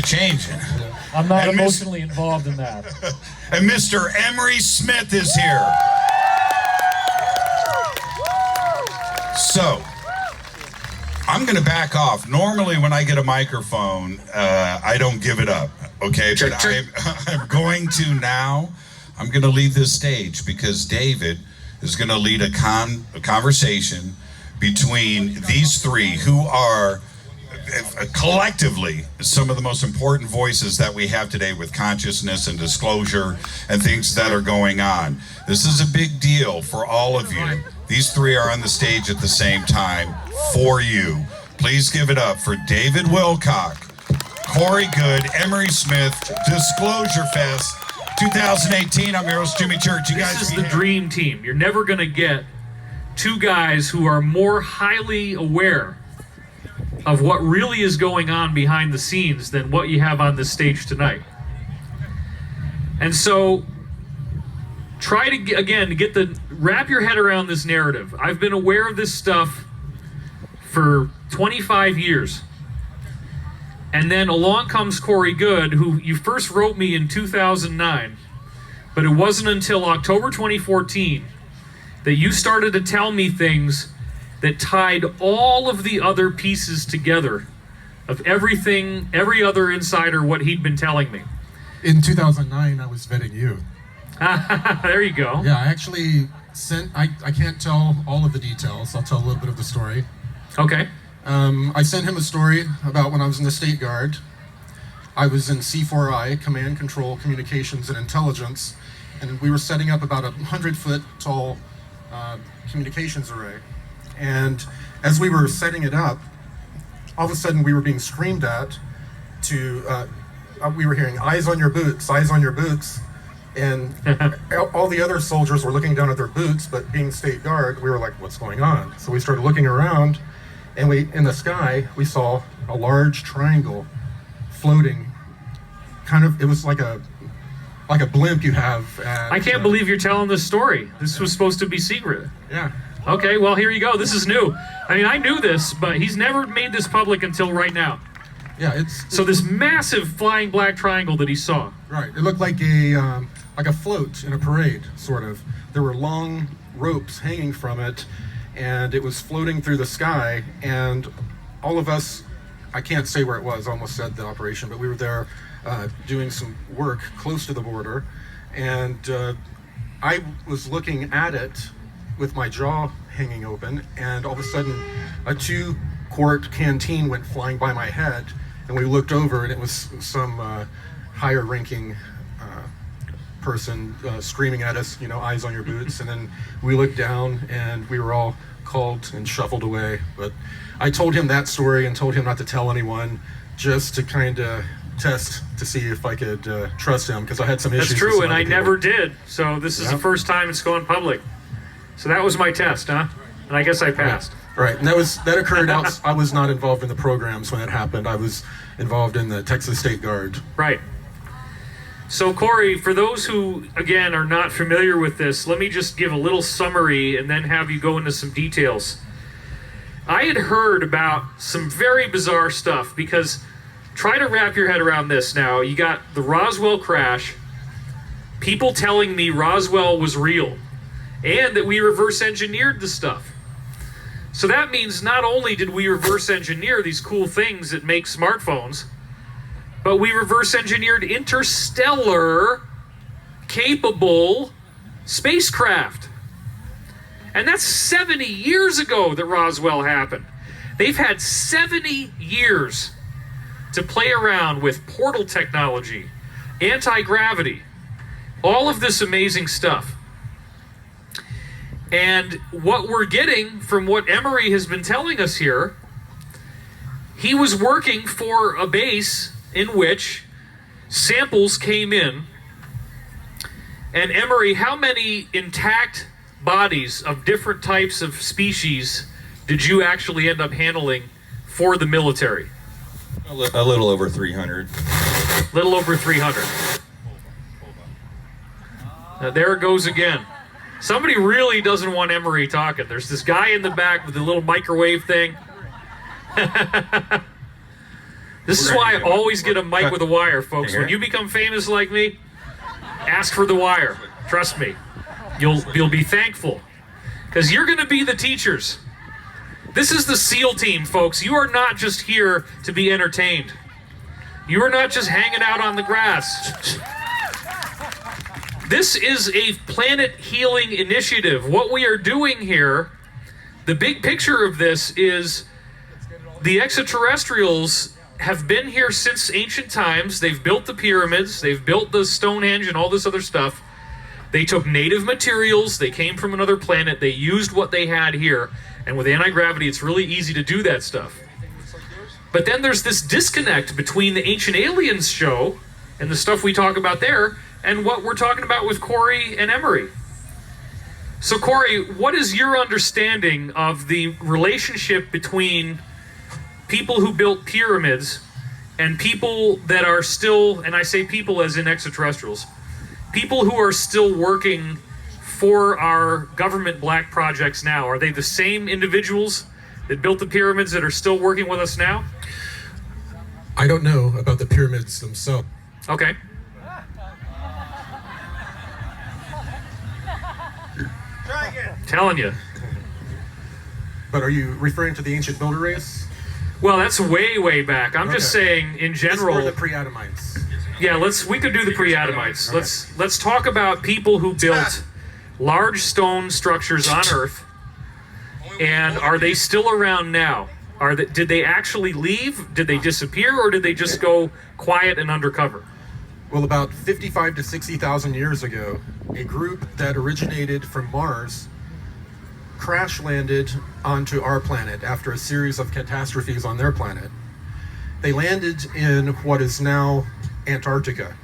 changing. I'm not emotionally involved in that. And Mr. Emery Smith is here. So, I'm going to back off. Normally, when I get a microphone, I don't give it up, okay? But I'm going to now. I'm going to leave this stage because David is going to lead a conversation between these three who are collectively some of the most important voices that we have today with consciousness and disclosure and things that are going on. This is a big deal for all of you. These three are on the stage at the same time for you. Please give it up for David Wilcock, Corey Goode, Emery Smith, DisclosureFest 2018. I'm your host, Jimmy Church. This is the dream team. You're never going to get two guys who are more highly aware of what really is going on behind the scenes than what you have on this stage tonight. And so try to, wrap your head around this narrative. I've been aware of this stuff for 25 years. And then along comes Corey Goode, who you first wrote me in 2009, but it wasn't until October 2014 that you started to tell me things that tied all of the other pieces together of everything, every other insider, what he'd been telling me. In 2009, I was vetting you. There you go. Yeah, I actually sent, I can't tell all of the details. I'll tell a little bit of the story. Okay. I sent him a story about when I was in the State Guard. I was in C4I, Command, Control, Communications, and Intelligence, and we were setting up about a 100-foot tall communications array. And as we were setting it up, all of a sudden we were being screamed at to, we were hearing, eyes on your boots, eyes on your boots. And all the other soldiers were looking down at their boots, but being State Guard, we were like, what's going on? So we started looking around, and in the sky, we saw a large triangle floating. It was like a blimp you have at, I can't believe you're telling this story. This was supposed to be secret. Yeah. Okay, well, here you go. This is new. I mean, I knew this, but he's never made this public until right now. Yeah, so this massive flying black triangle that he saw. Right. It looked like a float in a parade, sort of. There were long ropes hanging from it, and it was floating through the sky, and all of us, I can't say where it was, I almost said the operation, but we were there doing some work close to the border, and I was looking at it with my jaw hanging open, and all of a sudden a 2-quart canteen went flying by my head, and we looked over, and it was some higher ranking person screaming at us, eyes on your boots. And then we looked down, and we were all called and shuffled away. But I told him that story and told him not to tell anyone, just to kind of test to see if I could trust him, because I had some issues. That's true, and I never did. So this is the first time it's gone public. So that was my test, huh? And I guess I passed. Right, and that occurred out. I was not involved in the programs when that happened. I was involved in the Texas State Guard. Right. So Corey, for those who, again, are not familiar with this, let me just give a little summary and then have you go into some details. I had heard about some very bizarre stuff, because try to wrap your head around this now. You got the Roswell crash, people telling me Roswell was real, and that we reverse engineered the stuff. So that means not only did we reverse engineer these cool things that make smartphones, but we reverse engineered interstellar capable spacecraft. And that's 70 years ago that Roswell happened. They've had 70 years to play around with portal technology, anti-gravity, all of this amazing stuff. And what we're getting from what Emery has been telling us here, he was working for a base in which samples came in. And Emery, how many intact bodies of different types of species did you actually end up handling for the military? A little over 300. Little over 300. There it goes again. Somebody really doesn't want Emery talking. There's this guy in the back with the little microwave thing. This is why I always get a mic with a wire, folks. When you become famous like me, ask for the wire. Trust me. You'll be thankful. Because you're going to be the teachers. This is the SEAL team, folks. You are not just here to be entertained. You are not just hanging out on the grass. This is a planet healing initiative. What we are doing here, the big picture of this is the extraterrestrials have been here since ancient times. They've built the pyramids, they've built the Stonehenge and all this other stuff. They took native materials, they came from another planet, they used what they had here, and with anti-gravity it's really easy to do that stuff. But then there's this disconnect between the Ancient Aliens show and the stuff we talk about there and what we're talking about with Corey and Emery. So Corey, what is your understanding of the relationship between people who built pyramids and people that are still, and I say people as in extraterrestrials, people who are still working for our government black projects now? Are they the same individuals that built the pyramids that are still working with us now? I don't know about the pyramids themselves. Okay. Telling you. But are you referring to the ancient builder race? Well, that's way, way back. I'm just saying, in general. Or the pre-Adamites. Yeah, we could do the pre-Adamites. Let's talk about people who built large stone structures on Earth, and are they still around now? Did they actually leave? Did they disappear, or did they just go quiet and undercover? Well, about 55 to 60,000 years ago, a group that originated from Mars crash landed onto our planet after a series of catastrophes on their planet. They landed in what is now Antarctica.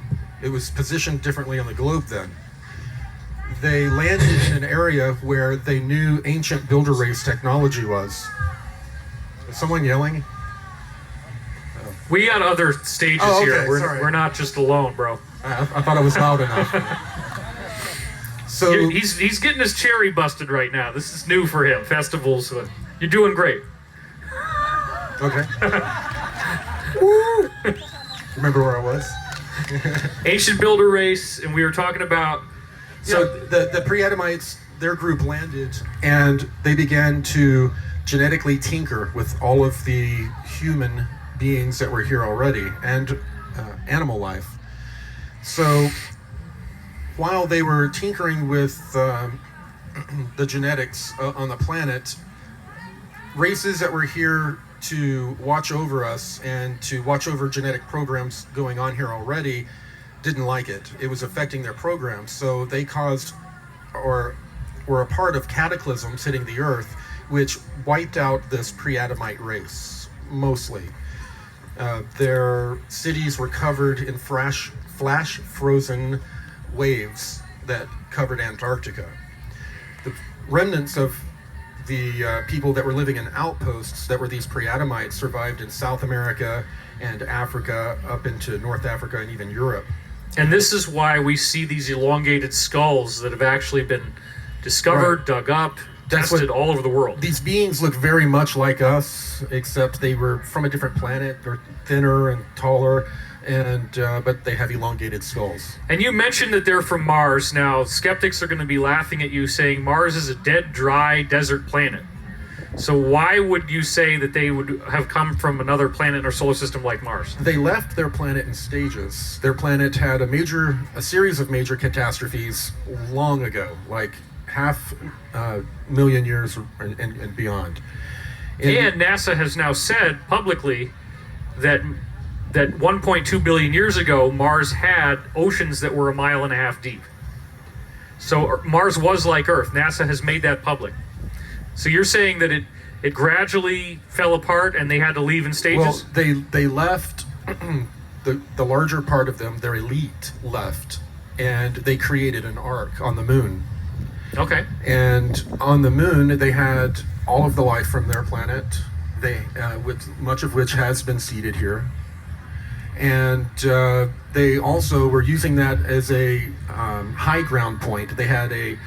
It was positioned differently on the globe then. They landed in an area where they knew ancient builder race technology was. Is someone yelling? We got other stages here. We're not just alone, bro. I thought it was loud enough. So he's getting his cherry busted right now. This is new for him. Festivals. You're doing great. Okay. Remember where I was? Ancient builder race, and we were talking about. So the pre-Adamites, their group landed, and they began to genetically tinker with all of the human beings that were here already, and animal life. So while they were tinkering with the genetics on the planet, races that were here to watch over us and to watch over genetic programs going on here already didn't like it. It was affecting their programs, so they caused or were a part of cataclysms hitting the Earth, which wiped out this pre-Adamite race, mostly. Their cities were covered in flash frozen waves that covered Antarctica. The remnants of the people that were living in outposts that were these pre-Adamites survived in South America and Africa, up into North Africa and even Europe. And this is why we see these elongated skulls that have actually been discovered, dug up, tested all over the world. These beings look very much like us, except they were from a different planet. They're thinner and taller, and but they have elongated skulls. And you mentioned that they're from Mars. Now, skeptics are going to be laughing at you saying Mars is a dead, dry desert planet. So why would you say that they would have come from another planet in our solar system like Mars? They left their planet in stages. Their planet had a series of major catastrophes long ago, like half million years and beyond. And NASA has now said publicly that 1.2 billion years ago, Mars had oceans that were 1.5 miles deep. So Mars was like Earth. NASA has made that public. So you're saying that it gradually fell apart and they had to leave in stages? Well, they left, the larger part of them, their elite left, and they created an ark on the moon. Okay. And on the moon, they had all of the life from their planet, with much of which has been seeded here. And they also were using that as a high ground point. They had a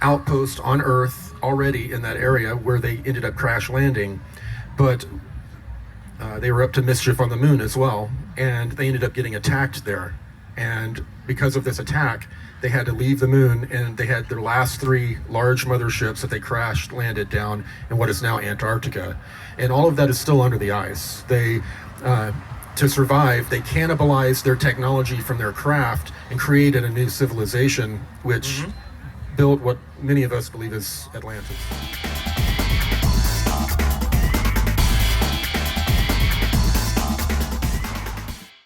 outpost on Earth already in that area where they ended up crash landing. But they were up to mischief on the moon as well, and they ended up getting attacked there. And because of this attack, they had to leave the moon, and they had their last 3 large motherships that they crashed landed down in what is now Antarctica. And all of that is still under the ice. They, to survive, they cannibalized their technology from their craft and created a new civilization, which built what many of us believe is Atlantis.